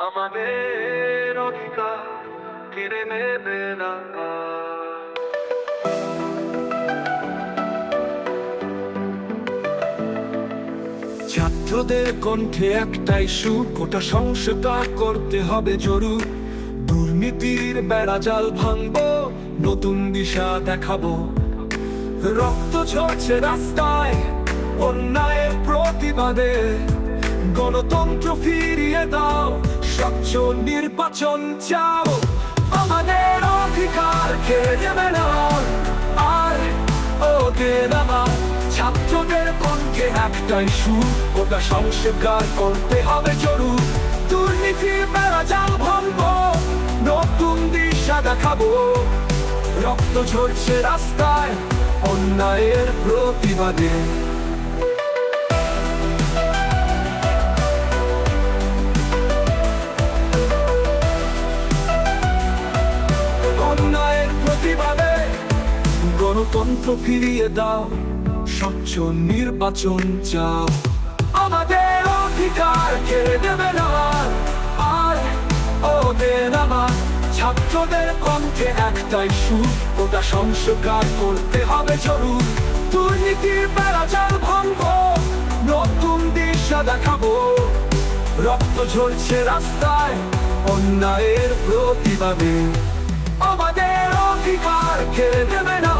আমাদের অধিকার কেড়ে নেবে না। ছাত্রদের কণ্ঠে একটাই সুর, কোটা সংস্কার করতে হবে জরুর। দুর্নীতির বেড়াজাল ভাঙবো, নতুন দিশা দেখাবো। রক্ত ঝরছে রাস্তায় অন্যায়ের প্রতিবাদে, গণতন্ত্র ফিরিয়ে দাও, স্বচ্ছ নির্বাচন চাও। আমাদের অধিকার কেড়ে নেবে না আর ওদের আমার। ছাত্রদের কণ্ঠে একটাই সুর, ওটা সংস্কার করতে হবে জরুর। দুর্নীতির বেড়াজাল ভাঙবো, নতুন দিশা দেখাবো। রক্ত ঝরছে রাস্তায় অন্যায়ের প্রতিবাদে। অন্যায়ের প্রতিবাদে গণতন্ত্র ফিরিয়ে দাও, স্বচ্ছ নির্বাচন চাও। আমাদের অধিকার কেড়ে নেবে না আর ওদের আমার। ছাত্রদের কণ্ঠে একটাই সুর, ওটা সংস্কার করতে হবে জরুর। দুর্নীতির বেড়াজাল ভাঙবো, নতুন দিশা দেখাবো। রক্ত ঝরছে রাস্তায় অন্যায়ের প্রতিবাদে। আমাদের অধিকার কেড়ে নেবে না